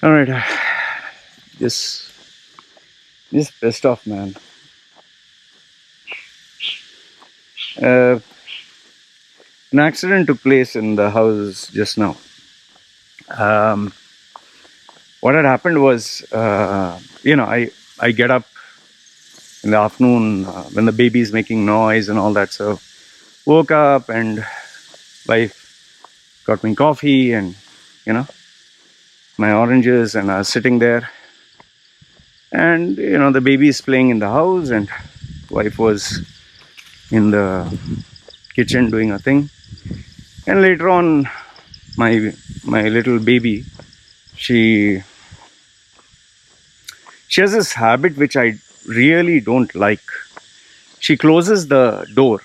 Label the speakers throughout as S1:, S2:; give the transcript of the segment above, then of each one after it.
S1: All right, just pissed off, man. Uh, an accident took place in the house just now. Um, what had happened was, I get up in the afternoon when the baby is making noise and all that. So woke up and wife got me coffee and my oranges, and I was sitting there, and the baby is playing in the house, and wife was in the kitchen doing a thing. And later on, my little baby, she has this habit which I really don't like. She closes the door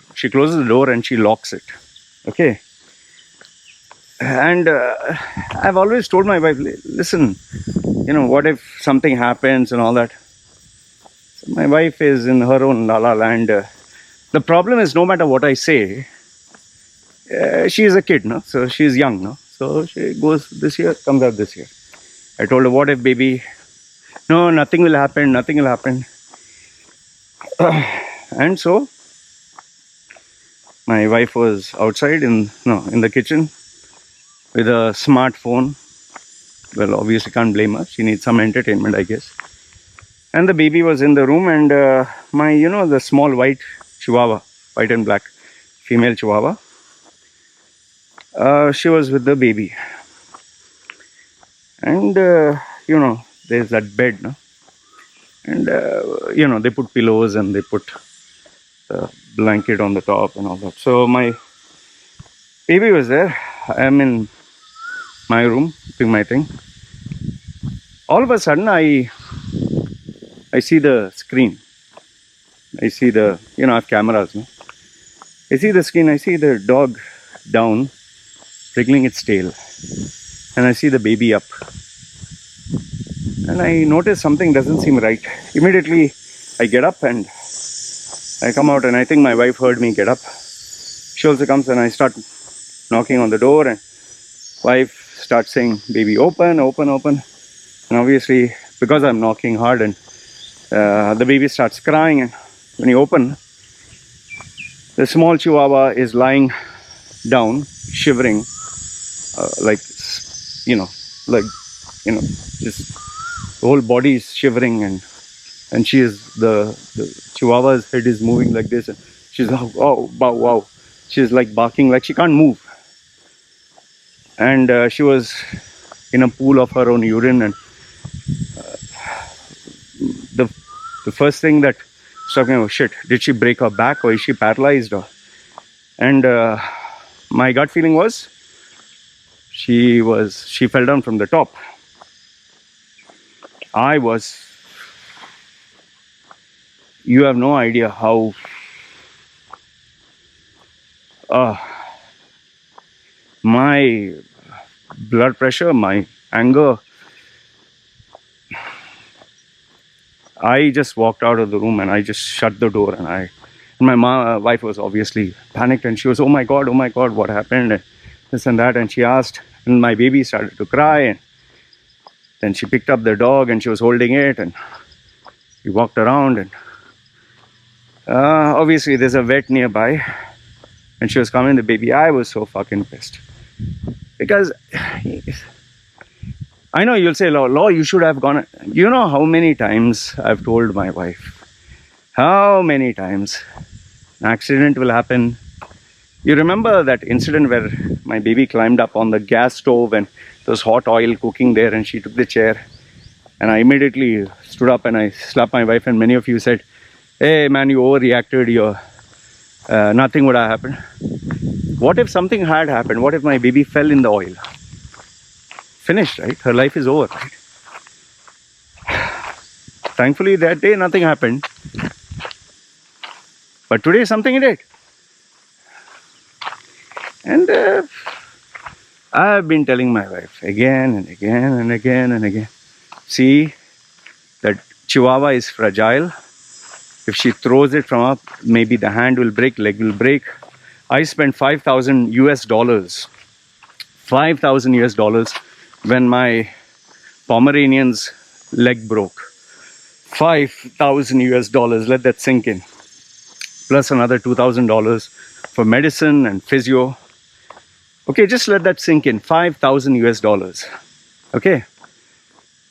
S1: and she locks it. Okay. And I've always told my wife, listen, what if something happens and all that. So my wife is in her own la la land. The problem is, no matter what I say, she is a kid, no? So she's young, no? So she goes this year, comes out this year. I told her, what if, baby? No, nothing will happen. And so my wife was outside in the kitchen with a smartphone. Well, obviously can't blame her. She needs some entertainment, I guess. And the baby was in the room, and the small white chihuahua, white and black, female chihuahua, she was with the baby. And, there's that bed, no? And, they put pillows and they put the blanket on the top and all that. So my baby was there. I'm in my room doing my thing. All of a sudden, I see the screen. I see the, I have cameras, no? I see the screen. I see the dog down, wriggling its tail. And I see the baby up. And I notice something doesn't seem right. Immediately, I get up and I come out, and I think my wife heard me get up. She also comes, and I start knocking on the door, and wife starts saying, baby, open. And obviously, because I'm knocking hard, and the baby starts crying, and when you open, the small chihuahua is lying down, shivering, just the whole body is shivering, and she is the chihuahua's head is moving like this, and she's wow. She's like barking like she can't move. And she was in a pool of her own urine, and the first thing that struck me was, shit, did she break her back, or is she paralyzed? And my gut feeling was she fell down from the top. You have no idea how my blood pressure, my anger. I just walked out of the room and I just shut the door, and my wife was obviously panicked, and she was, oh my god, what happened, and this and that, and she asked, and my baby started to cry, and then she picked up the dog and she was holding it, and we walked around, and obviously there's a vet nearby, and she was coming the baby. I was so fucking pissed, because I know you'll say, Law, you should have gone. You know how many times I've told my wife, how many times an accident will happen. You remember that incident where my baby climbed up on the gas stove and there was hot oil cooking there, and she took the chair, and I immediately stood up and I slapped my wife, and many of you said, hey man, you overreacted, nothing would have happened. What if something had happened? What if my baby fell in the oil? Finished, right? Her life is over, right? Thankfully that day nothing happened, but today something did. And I've been telling my wife again and again, see, that Chihuahua is fragile. If she throws it from up, maybe the hand will break, leg will break. I spent $5,000 US, $5,000 US, when my Pomeranian's leg broke. $5,000. Let that sink in. Plus another $2,000 for medicine and physio. Okay, just let that sink in. $5,000. Okay.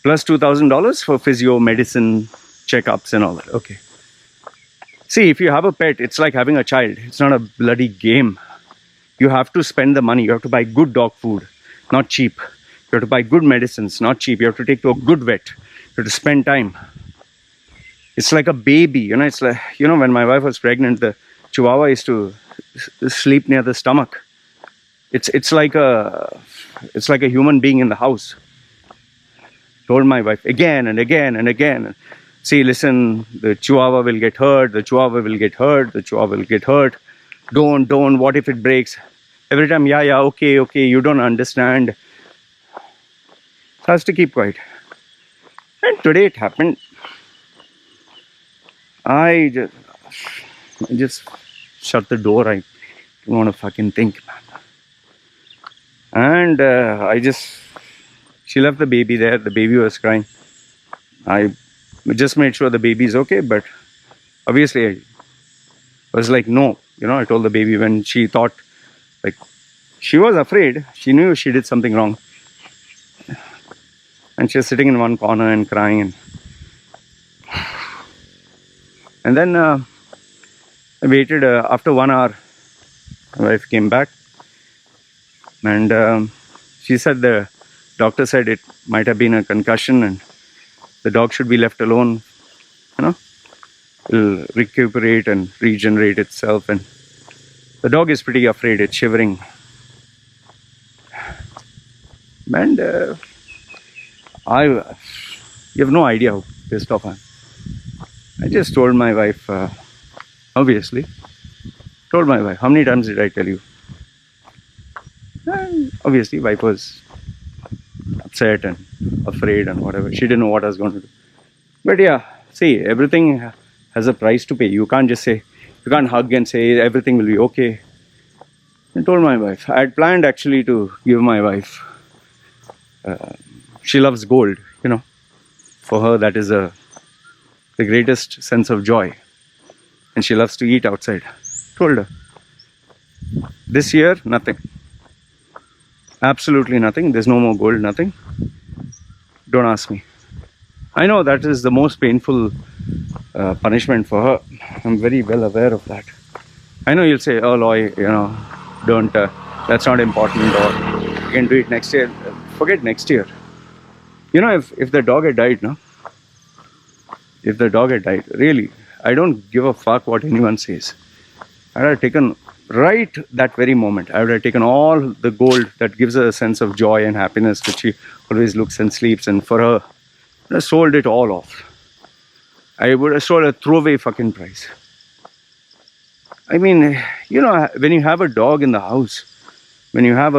S1: Plus $2,000 for physio, medicine, checkups and all that. Okay. See, if you have a pet, it's like having a child. It's not a bloody game. You have to spend the money. You have to buy good dog food, not cheap. You have to buy good medicines, not cheap. You have to take to a good vet. You have to spend time. It's like a baby, you know. It's like, you know, when my wife was pregnant, the Chihuahua used to sleep near the stomach. It's like a human being in the house. Told my wife again and again and again. See, listen, the Chihuahua will get hurt. The Chihuahua will get hurt. The Chihuahua will get hurt. Don't. What if it breaks? Every time, yeah, okay. You don't understand. So I has to keep quiet. And today it happened. I just shut the door. I don't want to fucking think, man. And she left the baby there. The baby was crying. I just made sure the baby's okay, but obviously I was like, no. You know, I told the baby when she thought, like, she was afraid. She knew she did something wrong. And she was sitting in one corner and crying. And then I waited. After 1 hour, my wife came back. And she said the doctor said it might have been a concussion and the dog should be left alone. You know, it'll recuperate and regenerate itself. And the dog is pretty afraid. It's shivering. And you have no idea how pissed off I am. I just told my wife, obviously, how many times did I tell you? And obviously, wife was upset and afraid and whatever. She didn't know what I was going to do. But yeah, see, everything has a price to pay. You can't just say, you can't hug and say everything will be okay. I told my wife. I had planned actually to give my wife, she loves gold, you know. For her, that is the greatest sense of joy. And she loves to eat outside. Told her. This year, nothing. Absolutely nothing. There's no more gold, nothing. Don't ask me. I know that is the most painful punishment for her. I'm very well aware of that. I know you'll say, oh, Loy, you know, don't, that's not important, or you can do it next year. Forget next year. You know, if the dog had died, no? If the dog had died, really, I don't give a fuck what anyone says. I would have taken, right that very moment, I would have taken all the gold that gives her a sense of joy and happiness, which she always looks and sleeps, and for her, I would have sold it all off. I would have sold a throwaway fucking price. I mean, you know, when you have a dog in the house, when you have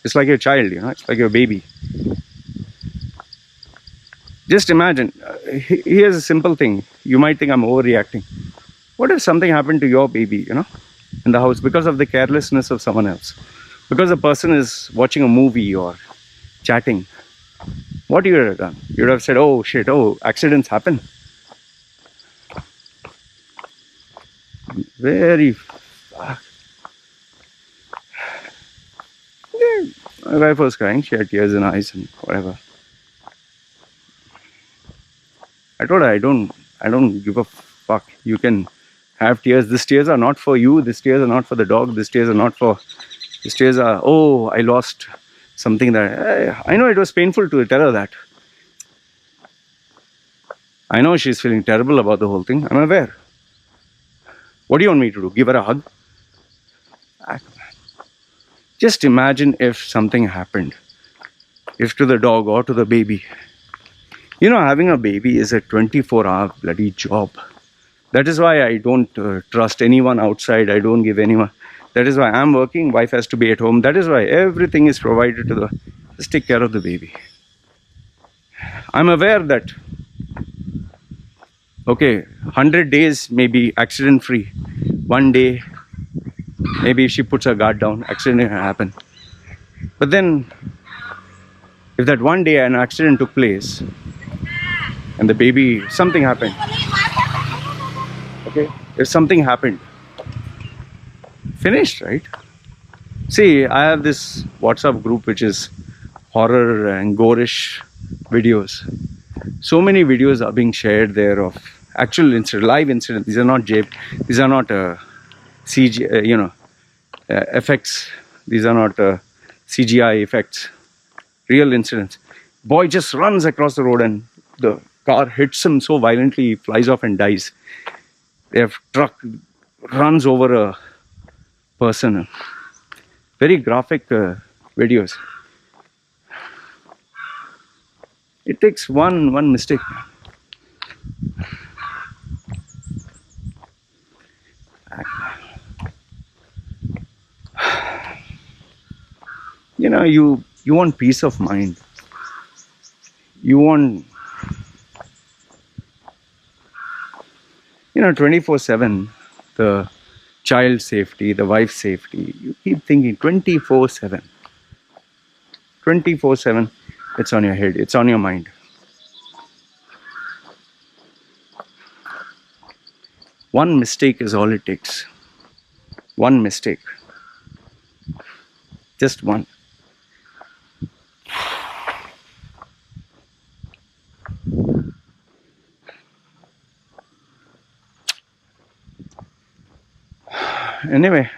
S1: it's like your child, you know, it's like your baby. Just imagine, here's a simple thing. You might think I'm overreacting. What if something happened to your baby, you know, in the house because of the carelessness of someone else? Because the person is watching a movie or chatting. What you would have done? You would have said, oh shit, oh, accidents happen. Very... Yeah, my wife was crying. She had tears in her eyes and whatever. I told her, I don't give a fuck. You can have tears. These tears are not for you. These tears are not for the dog. These tears are not for... These tears are, oh, I lost something that... I know it was painful to tell her that. I know she's feeling terrible about the whole thing. I'm aware. What do you want me to do? Give her a hug? Just imagine if something happened. If to the dog or to the baby. You know, having a baby is a 24-hour bloody job. That is why I don't trust anyone outside. I don't give anyone. That is why I'm working. Wife has to be at home. That is why everything is provided to the... Just take care of the baby. I'm aware that, okay, 100 days may be accident-free. One day, maybe if she puts her guard down, accident will happen. But then, If that one day an accident took place and the baby, something happened, okay? If something happened, finished, right? See, I have this WhatsApp group which is horror and gorish videos. So many videos are being shared there of actual incident, live incidents. These are not these are not CG, effects. These are not CGI effects. Real incidents. Boy just runs across the road and the car hits him so violently he flies off and dies. Their truck runs over a person. Very graphic videos. It takes one mistake. You want peace of mind. You want 24/7 the child safety, the wife safety. You keep thinking 24/7. 24/7, it's on your head, it's on your mind. One mistake is all it takes. One mistake. Just one. Anyway,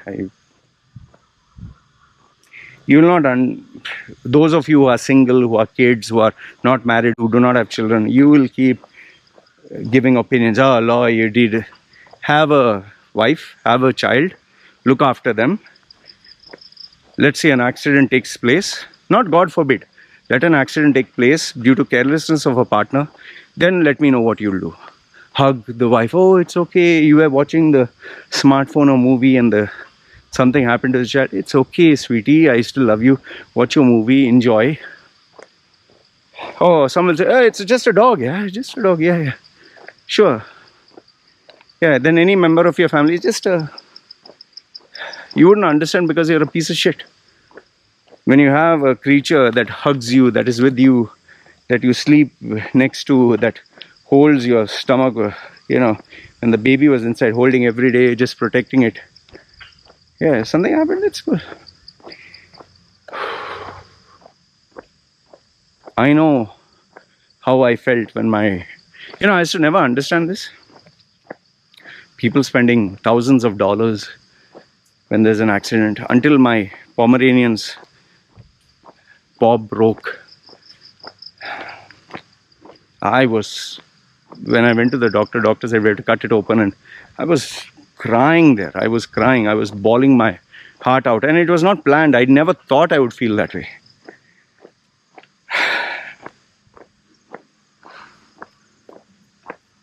S1: you will not, those of you who are single, who are kids, who are not married, who do not have children, you will keep giving opinions. Oh, Loy, you did. Have a wife, have a child, look after them. Let's say an accident takes place. Not God forbid. Let an accident take place due to carelessness of a partner. Then let me know what you'll do. Hug the wife. Oh, it's okay. You were watching the smartphone or movie and something happened to the child. It's okay, sweetie. I still love you. Watch your movie. Enjoy. Oh, someone will say, oh, it's just a dog. Yeah, just a dog. Yeah. Sure. Yeah, then any member of your family, you wouldn't understand because you're a piece of shit. When you have a creature that hugs you, that is with you, that you sleep next to, that holds your stomach, when the baby was inside, holding every day, just protecting it. Yeah, something happened, it's good. I know how I felt when I used to never understand this. People spending thousands of dollars when there's an accident, until my Pomeranian's paw broke. When I went to the doctor said we have to cut it open, and I was crying there. I was crying. I was bawling my heart out, and it was not planned. I never thought I would feel that way.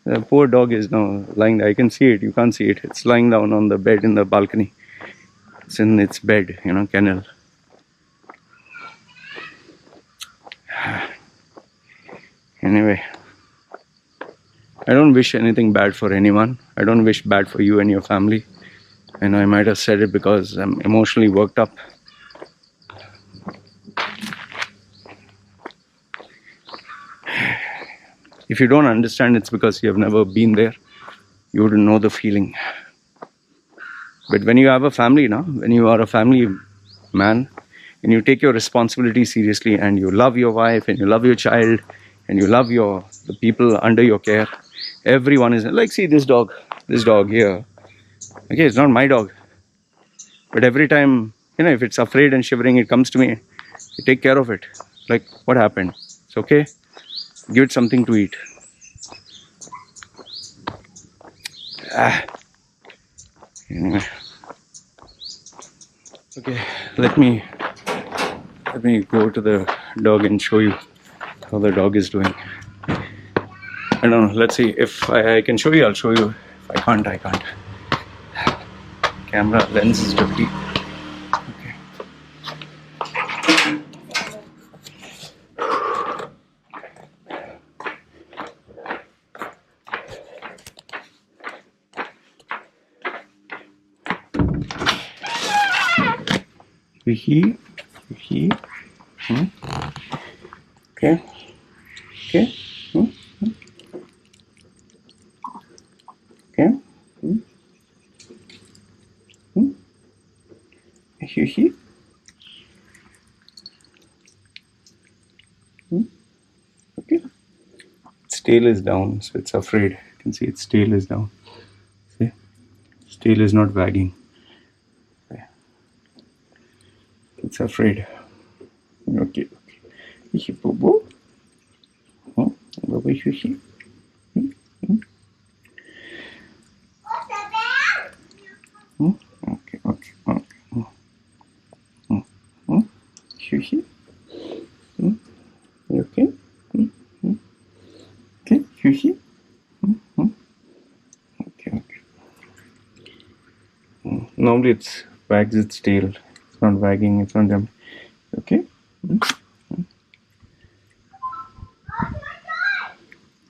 S1: The poor dog is now lying there. I can see it. You can't see it. It's lying down on the bed in the balcony. It's in its bed, kennel. Anyway, I don't wish anything bad for anyone. I don't wish bad for you and your family. And I might have said it because I'm emotionally worked up. If you don't understand, it's because you have never been there. You wouldn't know the feeling. But when you have a family now, when you are a family man, and you take your responsibility seriously, and you love your wife, and you love your child, and you love the people under your care, everyone is like, see this dog here. Okay, it's not my dog. But every time, if it's afraid and shivering, it comes to me. I take care of it. Like, what happened? It's okay. Give it something to eat. Anyway. Okay, let me go to the dog and show you how the dog is doing. I don't know. Let's see. If I can show you, I'll show you. If I can't, I can't. Camera lens is dirty. Okay. Okay. Okay. Hmm? Okay. Hmm? Hmm? He. Hmm? Okay. Its tail is down, so it's afraid. You can see its tail is down. See? Its tail is not wagging. It's afraid. Okay. Hihi Bobo. Hmm? Bobo hihi. Hmm? Hmm? Hmm? Okay. Okay. Okay. Hmm? Hmm? Hmm? Hihi. Hmm? You okay? Hmm? Hmm? Okay. Hihi. Hmm? Hmm? Okay. Okay. Hmm. Normally it's wags its tail. It's not wagging. It's not jumping. Okay. Hmm?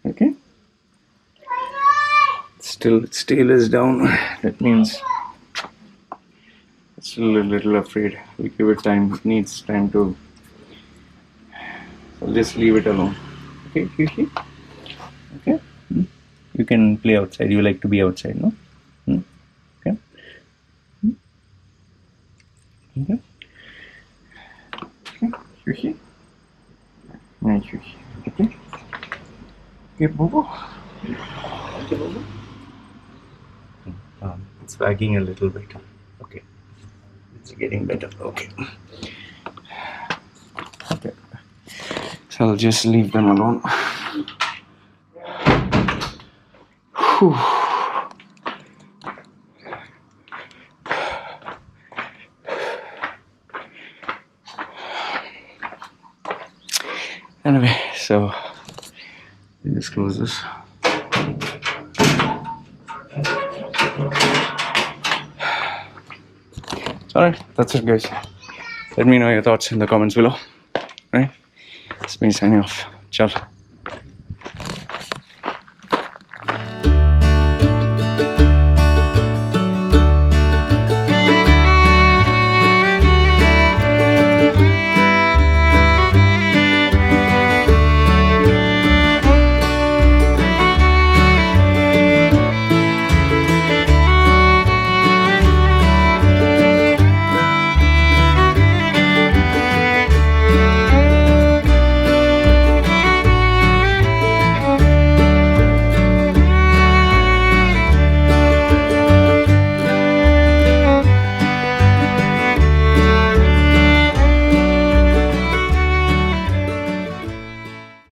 S1: Okay. Still, its tail is down. That means it's still a little afraid. We give it time. It needs time to. So just leave it alone. Okay, Hihi. Okay. Hmm? You can play outside. You like to be outside, no? Hmm? Okay. Hmm? Okay. Okay. Hihi. Nice, Hihi. Okay. Okay, Bobo. Okay, Bobo. It's wagging a little bit. Okay. It's getting better. Okay. Okay. So I'll just leave them alone. Whew. Anyway, so just close this. Alright, that's it, guys. Let me know your thoughts in the comments below. Right? It's me signing off. Ciao.